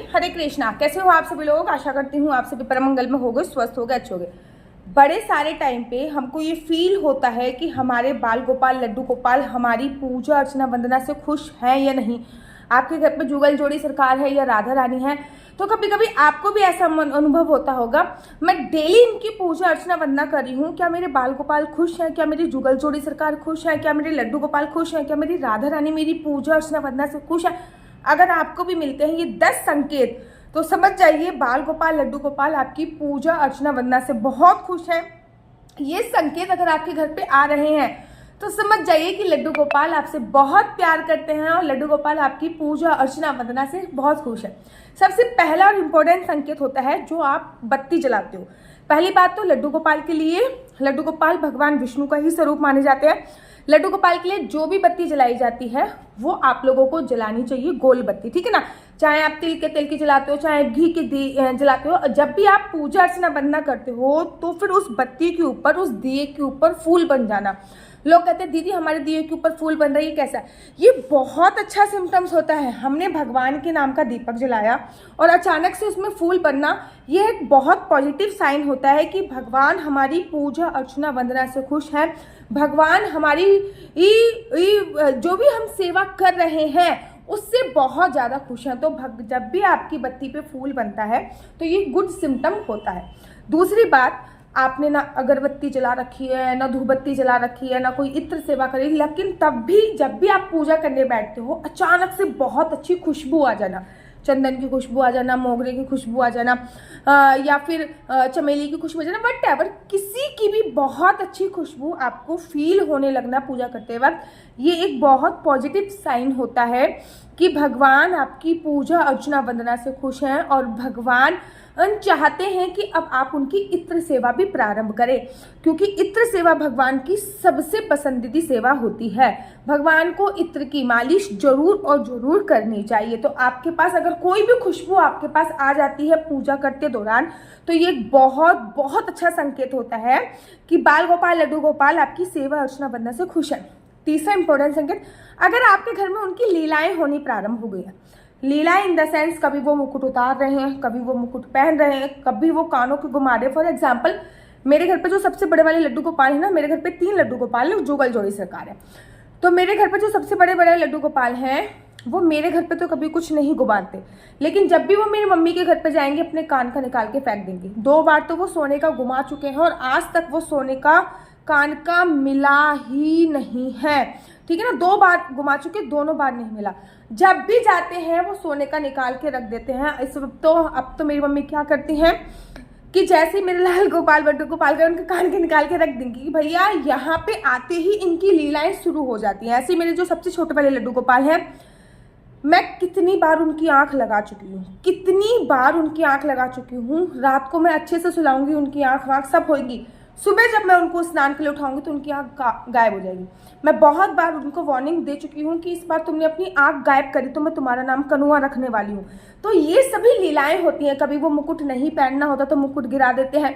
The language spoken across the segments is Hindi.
हरे कृष्णा। कैसे हो आप सभी लोग? आशा करती हूँ आप सभी परम मंगल में होगे, स्वस्थ होगे, अच्छे होगे। बड़े सारे टाइम पे हमको ये फील होता है कि हमारे बाल गोपाल लड्डू गोपाल हमारी पूजा अर्चना वंदना से खुश हैं या नहीं। आपके घर पे जुगल जोड़ी सरकार है या राधा रानी है, तो कभी कभी आपको भी ऐसा अनुभव होता होगा, मैं डेली इनकी पूजा अर्चना वंदना कर रही हूँ, क्या मेरे बाल गोपाल खुश हैं, क्या मेरी जुगल जोड़ी सरकार खुश है, क्या मेरे लड्डू गोपाल खुश हैं, क्या मेरी राधा रानी मेरी पूजा अर्चना वंदना से खुश है। अगर आपको भी मिलते हैं ये 10 संकेत, तो समझ जाइए बाल गोपाल लड्डू गोपाल आपकी पूजा अर्चना वंदना से बहुत खुश हैं। ये संकेत अगर आपके घर पे आ रहे हैं तो समझ जाइए कि लड्डू गोपाल आपसे बहुत प्यार करते हैं और लड्डू गोपाल आपकी पूजा अर्चना वंदना से बहुत खुश है। सबसे पहला और इम्पोर्टेंट संकेत होता है जो आप बत्ती जलाते हो। पहली बात तो लड्डू गोपाल के लिए, लड्डू गोपाल भगवान विष्णु का ही स्वरूप माने जाते हैं। लड्डू गोपाल के लिए जो भी बत्ती जलाई जाती है वो आप लोगों को जलानी चाहिए गोल बत्ती, ठीक है ना। चाहे आप तिल के तेल की जलाते हो, चाहे घी के जलाते हो, जब भी आप पूजा अर्चना वंदना करते हो तो फिर उस बत्ती के ऊपर, उस दिए के ऊपर फूल बन जाना। लोग कहते हैं दीदी हमारे दिए के ऊपर फूल बन रही है, कैसा? ये बहुत अच्छा सिम्टम्स होता है। हमने भगवान के नाम का दीपक जलाया और अचानक से उसमें फूल बनना, ये एक बहुत पॉजिटिव साइन होता है कि भगवान हमारी पूजा अर्चना वंदना से खुश हैं। भगवान हमारी जो भी हम सेवा कर रहे हैं उससे बहुत ज़्यादा खुश हैं। तो जब भी आपकी बत्ती पे फूल बनता है तो ये गुड सिम्टम होता है। दूसरी बात, आपने ना अगरबत्ती जला रखी है, ना धूपबत्ती जला रखी है, ना कोई इत्र सेवा करी, लेकिन तब भी जब भी आप पूजा करने बैठते हो अचानक से बहुत अच्छी खुशबू आ जाना, चंदन की खुशबू आ जाना, मोगरे की खुशबू आ जाना, या फिर चमेली की खुशबू आ जाना, व्हाटएवर, किसी की भी बहुत अच्छी खुशबू आपको फील होने लगना पूजा करते वक्त, ये एक बहुत पॉजिटिव साइन होता है कि भगवान आपकी पूजा अर्चना वंदना से खुश हैं और भगवान चाहते हैं कि अब आप उनकी इत्र सेवा भी प्रारंभ करें, क्योंकि इत्र सेवा भगवान की सबसे पसंदीदा सेवा होती है। भगवान को इत्र की मालिश जरूर और जरूर करनी चाहिए। तो आपके पास अगर कोई भी खुशबू आपके पास आ जाती है पूजा करते दौरान, तो ये बहुत बहुत अच्छा संकेत होता है कि बाल गोपाल लड्डू गोपाल आपकी सेवा अर्चना वंदना से खुश है। तीसरा इंपॉर्टेंट संकेत, अगर आपके घर में उनकी लीलाएं होनी प्रारंभ हो गई है। लीलाएं इन द सेंस, कभी वो मुकुट उतार रहे हैं, कभी वो मुकुट पहन रहे हैं, कभी वो कानों के घुमा रहे। फॉर एग्जाम्पल, मेरे घर पे जो सबसे बड़े वाले लड्डू गोपाल है ना, मेरे घर पे 3 लड्डू गोपाल है, जुगल जोड़ी सरकार है। तो मेरे घर पे जो सबसे बड़े बड़े लड्डू गोपाल हैं वो मेरे घर पे तो कभी कुछ नहीं घुमाते, लेकिन जब भी वो मेरी मम्मी के घर पे जाएंगे अपने कान का निकाल के फेंक देंगे। 2 बार तो वो सोने का घुमा चुके हैं और आज तक वो सोने का कान का मिला ही नहीं है, ठीक है ना। 2 बार घुमा चुके, दोनों बार नहीं मिला। जब भी जाते हैं वो सोने का निकाल के रख देते हैं। इस वक्त तो अब तो मेरी मम्मी क्या करती हैं कि जैसे ही मेरे लाल गोपाल लड्डू गोपाल का उनके कान के निकाल के रख देंगी कि भैया यहाँ पे आते ही इनकी लीलाएं शुरू हो जाती हैं। ऐसे मेरे जो सबसे छोटे वाले लड्डू गोपाल हैं, मैं कितनी बार उनकी आंख लगा चुकी हूँ, कितनी बार उनकी आंख लगा चुकी हूँ। रात को मैं अच्छे से सुलाऊंगी, उनकी आंख वाँख सब होगी, सुबह जब मैं उनको स्नान के लिए उठाऊंगी तो उनकी आंख गायब हो जाएगी। मैं बहुत बार उनको वार्निंग दे चुकी हूँ कि इस बार तुमने अपनी आंख गायब करी तो मैं तुम्हारा नाम कनुआ रखने वाली हूँ। तो ये सभी लीलाएं होती हैं। कभी वो मुकुट नहीं पहनना होता तो मुकुट गिरा देते हैं।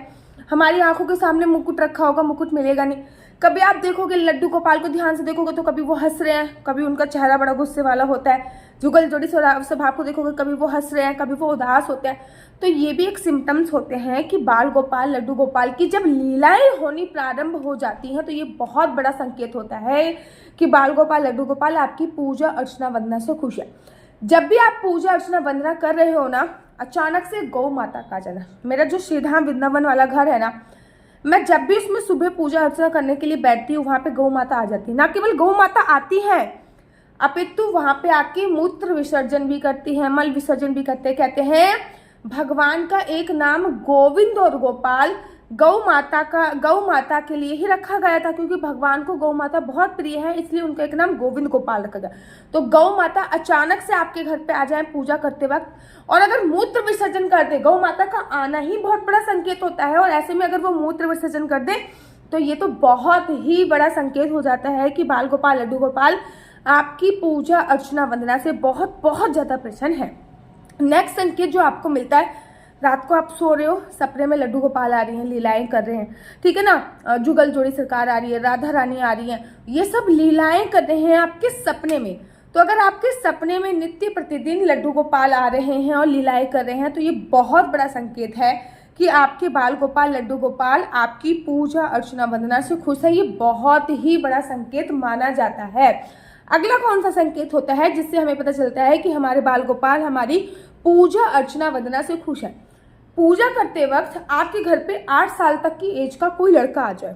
हमारी आंखों के सामने मुकुट रखा होगा, मुकुट मिलेगा नहीं। कभी आप देखोगे लड्डू गोपाल को ध्यान से देखोगे तो कभी वो हंस रहे हैं, कभी उनका चेहरा बड़ा गुस्से वाला होता है। जुगल जोड़ी स्वभाव को देखोगे, कभी वो हंस रहे हैं, कभी वो उदास होते हैं। तो ये भी एक सिम्टम्स होते हैं कि बाल गोपाल लड्डू गोपाल की जब लीलाएं होनी प्रारंभ हो जाती हैं तो ये बहुत बड़ा संकेत होता है कि बाल गोपाल लड्डू गोपाल आपकी पूजा अर्चना वंदना से खुश है। जब भी आप पूजा अर्चना वंदना कर रहे हो ना, अचानक से गौ माता का जाना, मेरा जो श्रीधाम वृंदावन वाला घर है ना, मैं जब भी उसमें सुबह पूजा अर्चना करने के लिए बैठती हूँ वहाँ पे गौ माता आ जाती है। ना केवल गौ माता आती है, अपितु वहाँ पे आके मूत्र विसर्जन भी करती है, मल विसर्जन भी करते। कहते हैं भगवान का एक नाम गोविंद और गोपाल गौ माता के लिए ही रखा गया था, क्योंकि भगवान को गौ माता बहुत प्रिय है, इसलिए उनका एक नाम गोविंद गोपाल रखा गया। तो गौ माता अचानक से आपके घर पे आ जाए पूजा करते वक्त, और अगर मूत्र विसर्जन कर दे, गौ माता का आना ही बहुत बड़ा संकेत होता है, और ऐसे में अगर वो मूत्र विसर्जन कर दे तो ये तो बहुत ही बड़ा संकेत हो जाता है कि बाल गोपाल लड्डू गोपाल आपकी पूजा अर्चना वंदना से बहुत बहुत ज्यादा प्रसन्न है। नेक्स्ट संकेत जो आपको मिलता है, रात को आप सो रहे हो, सपने में लड्डू गोपाल आ रही हैं, लीलाएं कर रहे हैं, ठीक है ना, जुगल जोड़ी सरकार आ रही है, राधा रानी आ रही है, ये सब लीलाएं कर रहे हैं आपके सपने में, तो अगर आपके सपने में नित्य प्रतिदिन लड्डू गोपाल आ रहे हैं और लीलाएं कर रहे हैं तो ये बहुत बड़ा संकेत है कि आपके बाल गोपाल लड्डू गोपाल आपकी पूजा अर्चना वंदना से खुश है। ये बहुत ही बड़ा संकेत माना जाता है। अगला कौन सा संकेत होता है जिससे हमें पता चलता है कि हमारे बाल गोपाल हमारी पूजा अर्चना वंदना से खुश है? पूजा करते वक्त आपके घर पे 8 साल तक की एज का कोई लड़का आ जाए,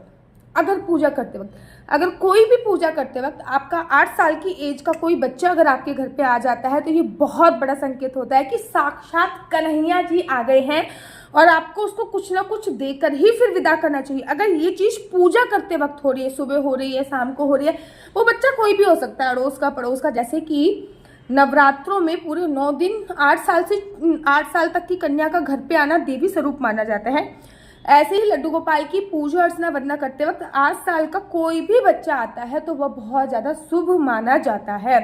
अगर पूजा करते वक्त, अगर कोई भी पूजा करते वक्त आपका 8 साल की एज का कोई बच्चा अगर आपके घर पे आ जाता है तो ये बहुत बड़ा संकेत होता है कि साक्षात कन्हैया जी आ गए हैं और आपको उसको कुछ ना कुछ देकर ही फिर विदा करना चाहिए। अगर ये चीज़ पूजा करते वक्त हो रही है, सुबह हो रही है, शाम को हो रही है, वो बच्चा कोई भी हो सकता है, अड़ोस का पड़ोस का। जैसे कि नवरात्रों में पूरे 9 दिन 8 साल तक की कन्या का घर पे आना देवी स्वरूप माना जाता है। ऐसे ही लड्डू गोपाल की पूजा अर्चना वंदना करते वक्त 8 साल का कोई भी बच्चा आता है तो वह बहुत ज़्यादा शुभ माना जाता है।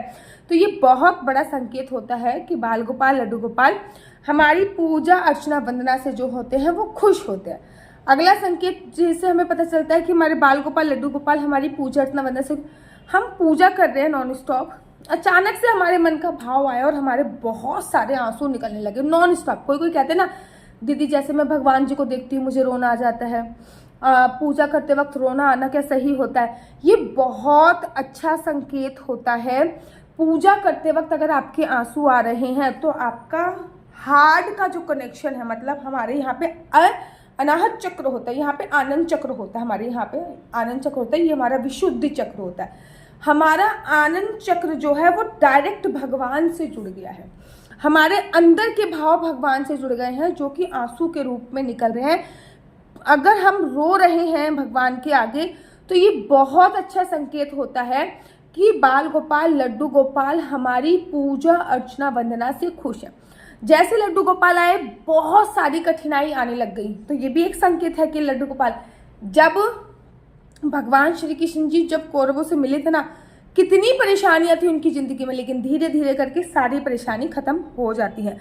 तो ये बहुत बड़ा संकेत होता है कि बाल गोपाल लड्डू गोपाल हमारी पूजा अर्चना वंदना से जो होते हैं वो खुश होते हैं। अगला संकेत जिससे हमें पता चलता है कि हमारे बाल गोपाल लड्डू गोपाल हमारी पूजा अर्चना वंदना से, हम पूजा कर रहे हैं नॉन स्टॉप, अचानक से हमारे मन का भाव आया और हमारे बहुत सारे आंसू निकलने लगे नॉन स्टॉप। कोई कहते हैं ना, दीदी जैसे मैं भगवान जी को देखती हूँ मुझे रोना आ जाता है, पूजा करते वक्त रोना आना क्या सही होता है? ये बहुत अच्छा संकेत होता है। पूजा करते वक्त अगर आपके आंसू आ रहे हैं तो आपका हार्ट का जो कनेक्शन है, मतलब हमारे यहाँ पे अनाहत चक्र होता है, यहाँ पे आनंद चक्र होता है, हमारे यहाँ पे आनंद चक्र होता है, ये हमारा विशुद्धि चक्र होता है। हमारा आनंद चक्र जो है वो डायरेक्ट भगवान से जुड़ गया है, हमारे अंदर के भाव भगवान से जुड़ गए हैं जो कि आंसू के रूप में निकल रहे हैं। अगर हम रो रहे हैं भगवान के आगे तो ये बहुत अच्छा संकेत होता है कि बाल गोपाल लड्डू गोपाल हमारी पूजा अर्चना वंदना से खुश है। जैसे लड्डू गोपाल आए बहुत सारी कठिनाई आने लग गई, तो ये भी एक संकेत है कि लड्डू गोपाल, जब भगवान श्री कृष्ण जी जब कौरवों से मिले थे ना, कितनी परेशानियां थी उनकी जिंदगी में, लेकिन धीरे धीरे करके सारी परेशानी खत्म हो जाती है।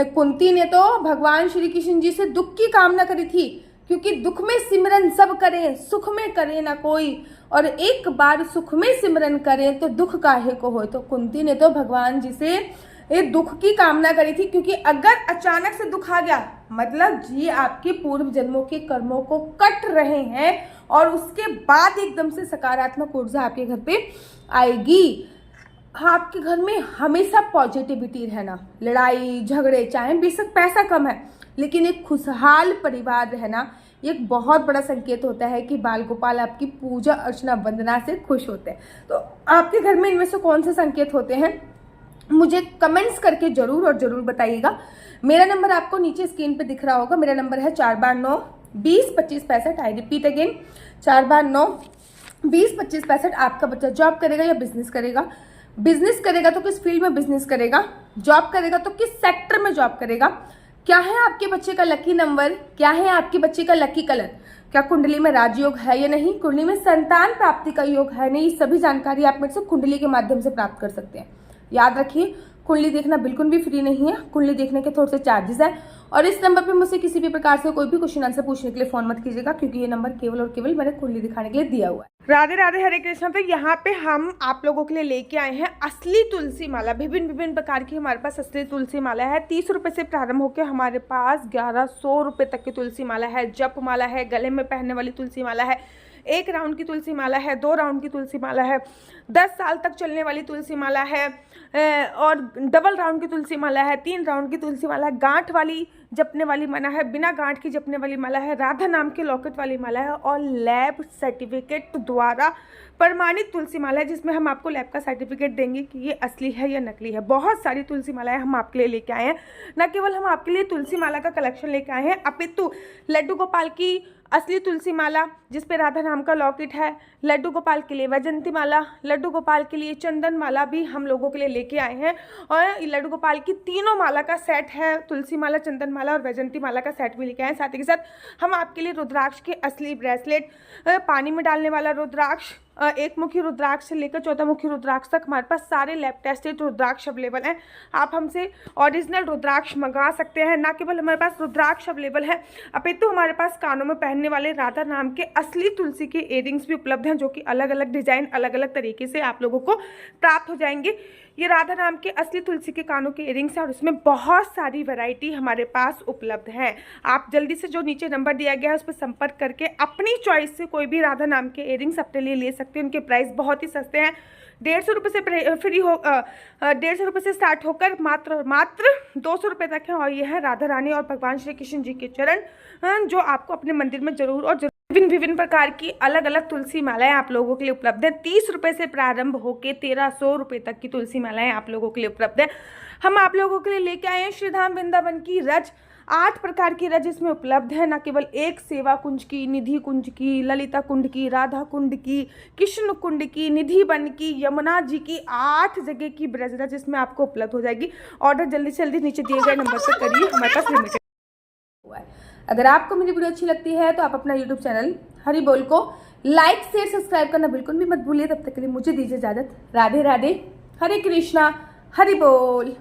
कुंती ने तो भगवान श्री कृष्ण जी से दुख की कामना करी थी, क्योंकि दुख में सिमरन सब करें, सुख में करे ना कोई, और एक बार सुख में सिमरन करें तो दुख काहे को हो। तो कुंती ने तो भगवान जी से ये दुख की कामना करी थी, क्योंकि अगर अचानक से दुख आ गया मतलब जी आपके पूर्व जन्मों के कर्मों को कट रहे हैं और उसके बाद एकदम से सकारात्मक ऊर्जा आपके घर पे आएगी। आपके घर में हमेशा पॉजिटिविटी रहना, लड़ाई झगड़े चाहे बेशक पैसा कम है लेकिन एक खुशहाल परिवार रहना, ये एक बहुत बड़ा संकेत होता है कि बाल गोपाल आपकी पूजा अर्चना वंदना से खुश होते हैं। तो आपके घर में इनमें से कौन से संकेत होते हैं मुझे कमेंट्स करके जरूर और जरूर बताइएगा। मेरा नंबर आपको नीचे स्क्रीन पे दिख रहा होगा, मेरा नंबर है 4 बार 9 20 25 65। आई रिपीट अगेन 4 बार 9 20 25 65। आपका बच्चा जॉब करेगा या बिजनेस करेगा? बिजनेस करेगा तो किस फील्ड में बिजनेस करेगा? जॉब करेगा तो किस सेक्टर में जॉब करेगा? क्या है आपके बच्चे का लकी नंबर? क्या है आपके बच्चे का लकी कलर? क्या कुंडली में राजयोग है या नहीं? कुंडली में संतान प्राप्ति का योग है नहीं? सभी जानकारी आप मेरे से कुंडली के माध्यम से प्राप्त कर सकते हैं। याद रखिए, कुंडली देखना बिल्कुल भी फ्री नहीं है, कुंडली देखने के थोड़े से चार्जेस हैं। और इस नंबर पे मुझसे किसी भी प्रकार से कोई भी क्वेश्चन आंसर पूछने के लिए फोन मत कीजिएगा, क्योंकि ये नंबर केवल और केवल मैंने कुंडली दिखाने के लिए दिया हुआ है। राधे राधे, हरे कृष्णा। तो यहाँ पे हम आप लोगों के लिए लेके आए हैं असली तुलसी माला। विभिन्न विभिन्न प्रकार की हमारे पास असली तुलसी माला है। 30 रुपये से प्रारंभ होकर हमारे पास 1100 रुपये तक की तुलसी माला है। जप माला है, गले में पहनने वाली तुलसी माला है, 1 राउंड की तुलसी माला है, 2 राउंड की तुलसी माला है, 10 साल तक चलने वाली तुलसी माला है, और डबल राउंड की तुलसी माला है, 3 राउंड की तुलसी माला है, गांठ वाली जपने वाली माला है, बिना गांठ की जपने वाली माला है, राधा नाम के लॉकेट वाली माला है, और लैब सर्टिफिकेट द्वारा प्रमाणित तुलसी माला है, जिसमें हम आपको लैब का सर्टिफिकेट देंगे कि ये असली है या नकली है। बहुत सारी तुलसी मालाएं हम आपके लिए लेके आए हैं। न केवल हम आपके लिए तुलसी माला का कलेक्शन लेके आए हैं, अपितु लड्डू गोपाल की असली तुलसी माला जिसपे राधा नाम का लॉकेट है, लड्डू गोपाल के लिए वैजंती माला, लड्डू गोपाल के लिए चंदन माला भी हम लोगों के लिए लेके आए हैं। और लड्डू गोपाल की तीनों माला का सेट है, तुलसी माला, चंदन माला और वैजंती माला का सेट भी लेके आए हैं। साथ ही के साथ हम आपके लिए रुद्राक्ष के असली ब्रेसलेट, पानी में डालने वाला रुद्राक्ष, 1 मुखी रुद्राक्ष से लेकर 14 मुखी रुद्राक्ष तक हमारे पास सारे लैब टेस्टेड रुद्राक्ष अवेलेबल हैं। आप हमसे ओरिजिनल रुद्राक्ष मंगा सकते हैं। ना केवल हमारे पास रुद्राक्ष अवेलेबल है, अपितु हमारे पास कानों में पहनने वाले राधा नाम के असली तुलसी के इयररिंग्स भी उपलब्ध हैं, जो कि अलग अलग डिजाइन अलग अलग तरीके से आप लोगों को प्राप्त हो जाएंगे। ये राधा नाम के असली तुलसी के कानों के इयरिंग्स हैं और इसमें बहुत सारी वैरायटी हमारे पास उपलब्ध है। आप जल्दी से जो नीचे नंबर दिया गया है उस पर संपर्क करके अपनी चॉइस से कोई भी राधा नाम के इयरिंग्स अपने लिए ले सकते हैं। उनके प्राइस बहुत ही सस्ते हैं, 150 रुपये से 150 रुपये से स्टार्ट होकर मात्र 200 रुपये तक है। और ये है राधा रानी और भगवान श्री कृष्ण जी के चरण, जो आपको अपने मंदिर में जरूर और विभिन्न प्रकार की अलग अलग तुलसी मालाएं आप लोगों के लिए उपलब्ध है। 30 रुपये से प्रारंभ होकर 1300 रुपये तक की तुलसी मालाएं आप लोगों के लिए उपलब्ध है। हम आप लोगों के लिए लेके आए हैं श्रीधाम वृंदावन की रज, 8 प्रकार की रज इसमें उपलब्ध है। न केवल एक सेवा कुंज की, निधि कुंज की, ललिता कुंड की, राधा कुंड की, कृष्ण कुंड की, निधि वन की, यमुना जी की, 8 जगह की ब्रज रज इसमें आपको उपलब्ध हो जाएगी। ऑर्डर जल्दी से जल्दी नीचे दिए गए नंबर पर करिए, हमारे पास लिमिटेड हुआ है। अगर आपको मेरी वीडियो अच्छी लगती है तो आप अपना यूट्यूब चैनल हरि बोल को लाइक शेयर सब्सक्राइब करना बिल्कुल भी मत भूलिए। तब तक के लिए मुझे दीजिए इजाजत। राधे राधे, हरे कृष्णा, हरि बोल।